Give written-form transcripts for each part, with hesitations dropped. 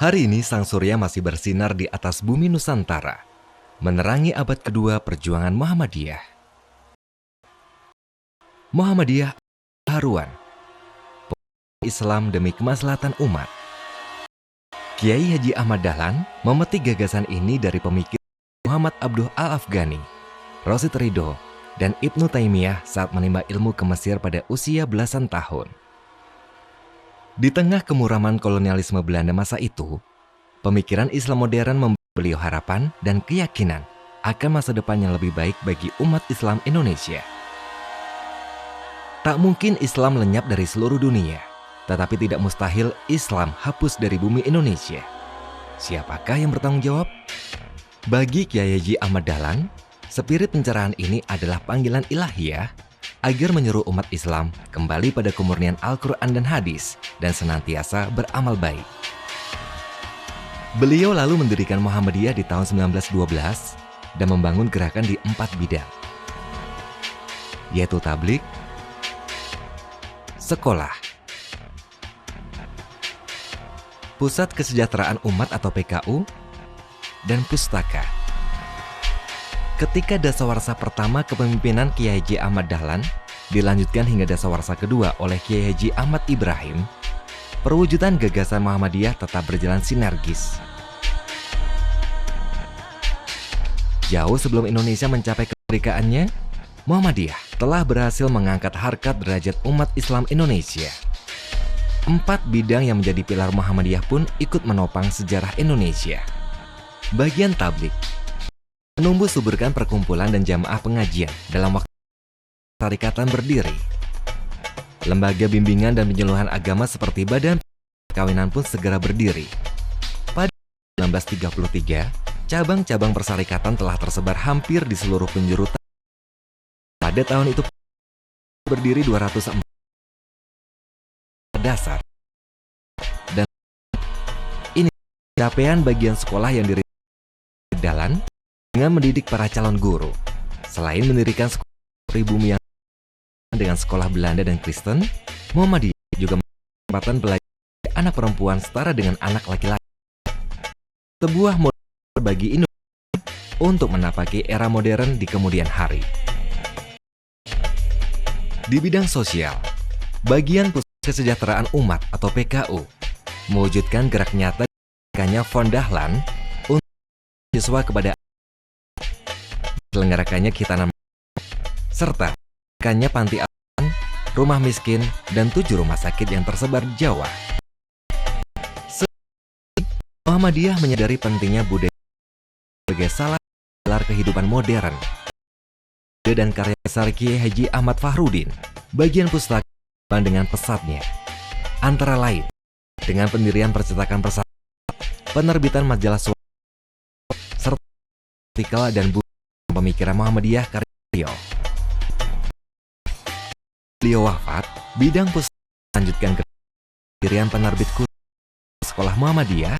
Hari ini sang surya masih bersinar di atas bumi Nusantara, menerangi abad kedua perjuangan Muhammadiyah. Muhammadiyah haruan, Islam demi kemaslahatan umat. Kiai Haji Ahmad Dahlan memetik gagasan ini dari pemikir Muhammad Abduh Al-Afghani, Rosyid Ridho, dan Ibnu Taimiyah saat menimba ilmu ke Mesir pada usia belasan tahun. Di tengah kemuraman kolonialisme Belanda masa itu, pemikiran Islam modern memberi beliau harapan dan keyakinan akan masa depan yang lebih baik bagi umat Islam Indonesia. Tak mungkin Islam lenyap dari seluruh dunia, tetapi tidak mustahil Islam hapus dari bumi Indonesia. Siapakah yang bertanggung jawab? Bagi Kiai Haji Ahmad Dahlan, spirit pencerahan ini adalah panggilan ilahiyah agar menyeru umat Islam kembali pada kemurnian Al-Quran dan Hadis dan senantiasa beramal baik. Beliau lalu mendirikan Muhammadiyah di tahun 1912 dan membangun gerakan di 4 bidang, yaitu tabligh, sekolah, pusat kesejahteraan umat atau PKU, dan pustaka. Ketika dasawarsa pertama kepemimpinan Kiai Haji Ahmad Dahlan dilanjutkan hingga dasawarsa kedua oleh Kiai Haji Ahmad Ibrahim, perwujudan gagasan Muhammadiyah tetap berjalan sinergis. Jauh sebelum Indonesia mencapai kemerdekaannya, Muhammadiyah telah berhasil mengangkat harkat derajat umat Islam Indonesia. 4 bidang yang menjadi pilar Muhammadiyah pun ikut menopang sejarah Indonesia. Bagian tabligh menumbuh suburkan perkumpulan dan jamaah pengajian dalam waktu syarikatan berdiri. Lembaga bimbingan dan penyuluhan agama seperti Badan Perkawinan pun segera berdiri. Pada 1933, cabang-cabang persyarikatan telah tersebar hampir di seluruh penjuru. Pada tahun itu berdiri 204 dasar. Dan ini capaian bagian sekolah yang diri Dahlan dengan mendidik para calon guru. Selain mendirikan sekolah pribumi yang dengan sekolah Belanda dan Kristen, Muhammadiyah juga kesempatan belajar anak perempuan setara dengan anak laki-laki. Sebuah model bagi Indonesia untuk menapaki era modern di kemudian hari. Di bidang sosial, bagian pusat kesejahteraan umat atau PKU mewujudkan gerak nyata Fond Dahlan untuk siswa kepada selenggarakannya khitanan serta panti asuhan, rumah miskin, dan 7 rumah sakit yang tersebar di Jawa. Muhammadiyah menyadari pentingnya budaya sebagai salah satu pilar kehidupan modern. Dan karya besar Kiai Haji Ahmad Fahrudin, bagian pustaka dengan pesatnya, antara lain dengan pendirian percetakan persatuan, penerbitan majalah serta artikel dan buku pemikiran Muhammadiyah karya beliau. Beliau wafat, bidang pustaka melanjutkan pendirian penerbit khusus sekolah Muhammadiyah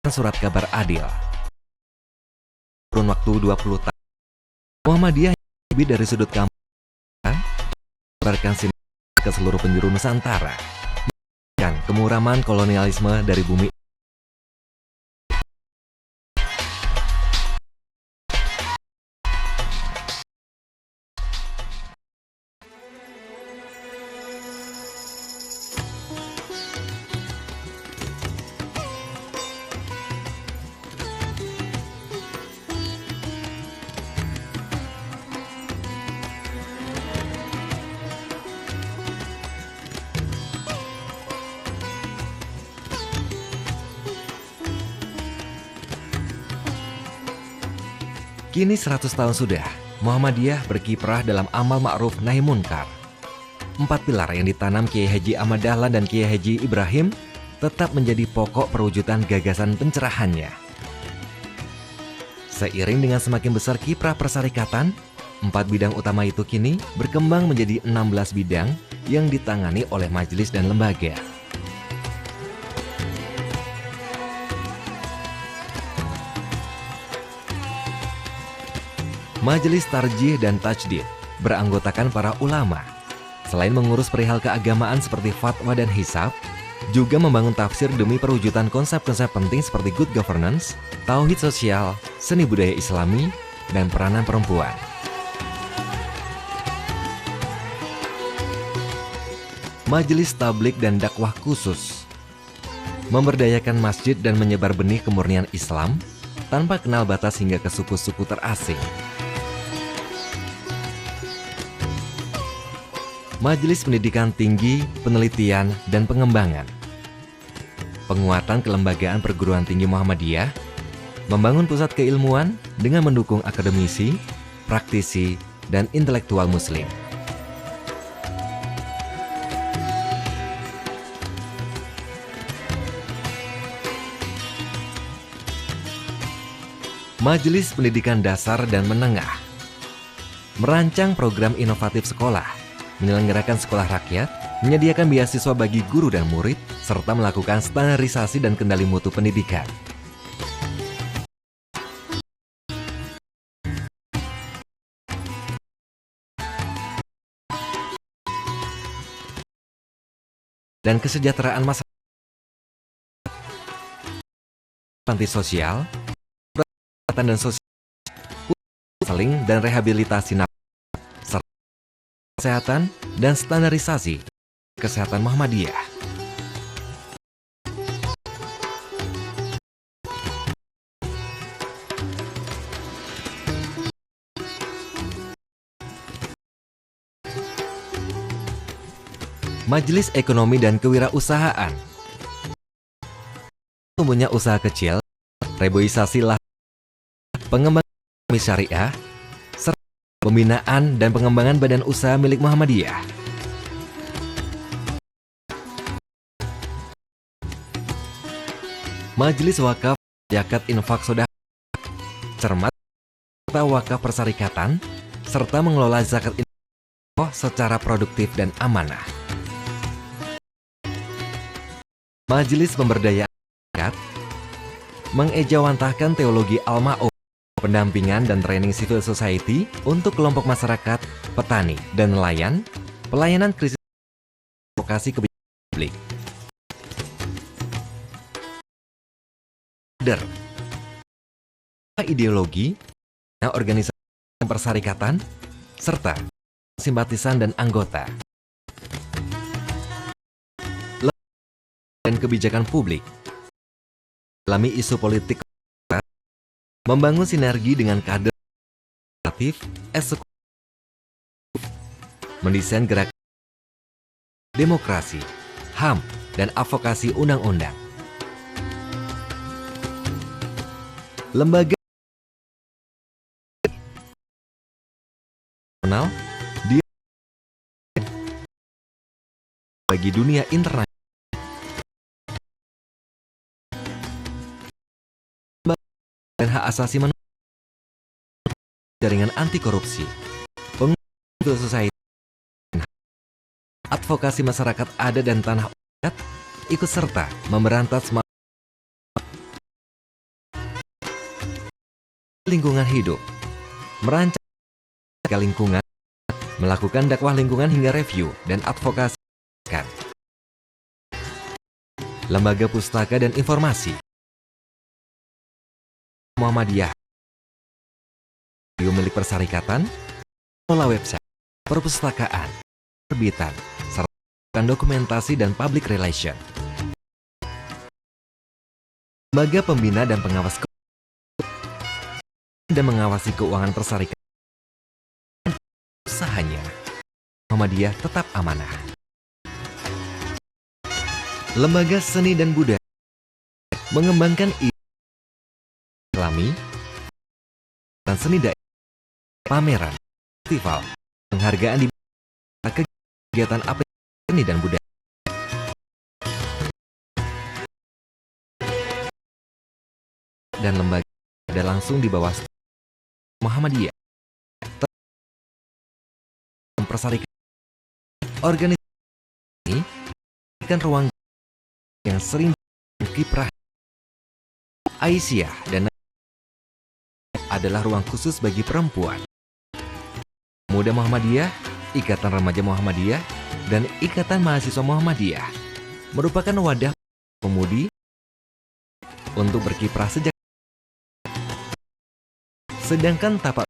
dan surat kabar adil. Kurun waktu 20 tahun, Muhammadiyah lebih dari sudut kampung berkan ke seluruh penjuru Nusantara, dan kemuraman kolonialisme dari bumi. Kini 100 tahun sudah, Muhammadiyah berkiprah dalam amal ma'ruf nahi munkar. 4 pilar yang ditanam Kiai Haji Ahmad Dahlan dan Kiai Haji Ibrahim tetap menjadi pokok perwujudan gagasan pencerahannya. Seiring dengan semakin besar kiprah persyarikatan, 4 bidang utama itu kini berkembang menjadi 16 bidang yang ditangani oleh majelis dan lembaga. Majelis Tarjih dan Tajdid beranggotakan para ulama. Selain mengurus perihal keagamaan seperti fatwa dan hisab, juga membangun tafsir demi perwujudan konsep-konsep penting seperti good governance, tauhid sosial, seni budaya Islami, dan peranan perempuan. Majelis Tablik dan Dakwah Khusus memberdayakan masjid dan menyebar benih kemurnian Islam tanpa kenal batas hingga ke suku-suku terasing. Majelis Pendidikan Tinggi, Penelitian, dan Pengembangan. Penguatan kelembagaan perguruan tinggi Muhammadiyah, membangun pusat keilmuan dengan mendukung akademisi, praktisi, dan intelektual muslim. Majelis Pendidikan Dasar dan Menengah merancang program inovatif sekolah, menyelenggarakan sekolah rakyat, menyediakan beasiswa bagi guru dan murid, serta melakukan standarisasi dan kendali mutu pendidikan. Dan kesejahteraan masyarakat, panti sosial, kesehatan dan sosial, seling dan rehabilitasi serta kesehatan dan standarisasi kesehatan Muhammadiyah. Majelis Ekonomi dan Kewirausahaan, tumbuhnya usaha kecil, reboisasi lahan, pengembangan syariah, serta pembinaan dan pengembangan badan usaha milik Muhammadiyah. Majelis Wakaf, Zakat Infak Sedekah, cermat, serta wakaf persyarikatan, serta mengelola zakat infak secara produktif dan amanah. Majelis Pemberdayaan Masyarakat mengejawantahkan teologi al-ma'ruf, pendampingan dan training civil society untuk kelompok masyarakat, petani, dan nelayan, pelayanan krisis, advokasi kebijakan publik. Ideologi, organisasi persyarikatan, serta simpatisan dan anggota. Dan kebijakan publik, dalami isu politik, membangun sinergi dengan kader legislatif, eksekutif, mendesain gerakan demokrasi, HAM, dan advokasi undang-undang. Lembaga nasional bagi dunia internasional dan hak asasi manusia, jaringan anti korupsi, pengusaha society, advokasi masyarakat adat dan tanah adat, ikut serta memberantas lingkungan hidup, merancang lingkungan, melakukan dakwah lingkungan hingga review dan advokasi. Lembaga Pustaka dan Informasi Muhammadiyah, milik persyarikatan, pengelola website, perpustakaan, terbitan, serta dokumentasi dan public relation. Lembaga Pembina dan Pengawas dan mengawasi keuangan persyarikatan, usahanya Muhammadiyah tetap amanah. Lembaga Seni dan Budaya mengembangkan Islami dan seni daerah, pameran, festival, penghargaan di kegiatan seni dan budaya. Dan lembaga ada langsung di bawah Muhammadiyah. Persyarikatan organisasi ini memberikan ruang yang sering kiprah Aisyah dan adalah ruang khusus bagi perempuan. Muda Muhammadiyah, Ikatan Remaja Muhammadiyah, dan Ikatan Mahasiswa Muhammadiyah merupakan wadah pemudi untuk berkiprah sejak. Sedangkan Tapak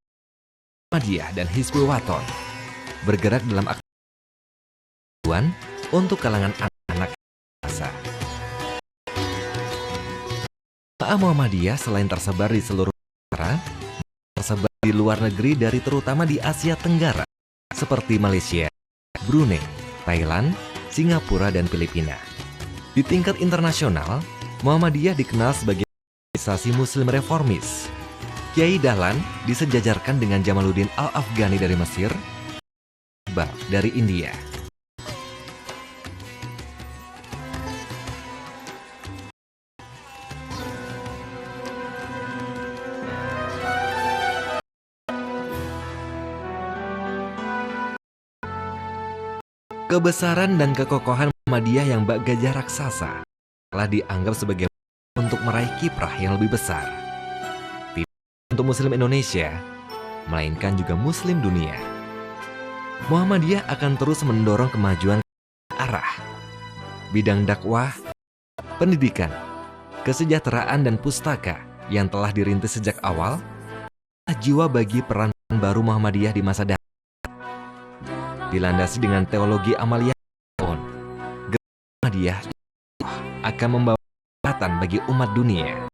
Muhammadiyah dan Hizbul Wathon bergerak dalam aktivitas untuk kalangan anak-anak dewasa. Jamaah Muhammadiyah selain tersebar di seluruh negara, tersebar di luar negeri dari terutama di Asia Tenggara seperti Malaysia, Brunei, Thailand, Singapura, dan Filipina. Di tingkat internasional, Muhammadiyah dikenal sebagai organisasi Muslim reformis. Kiai Dahlan disejajarkan dengan Jamaluddin Al-Afghani dari Mesir, Iqbal dari India. Kebesaran dan kekokohan Muhammadiyah yang bak gajah raksasa telah dianggap sebagai untuk meraih kiprah yang lebih besar. Tidak untuk Muslim Indonesia, melainkan juga Muslim dunia. Muhammadiyah akan terus mendorong kemajuan ke arah bidang dakwah, pendidikan, kesejahteraan, dan pustaka yang telah dirintis sejak awal. Jiwa bagi peran baru Muhammadiyah di masa depan dilandasi dengan teologi amaliyah. Muhammadiyah akan membawa kekuatan bagi umat dunia.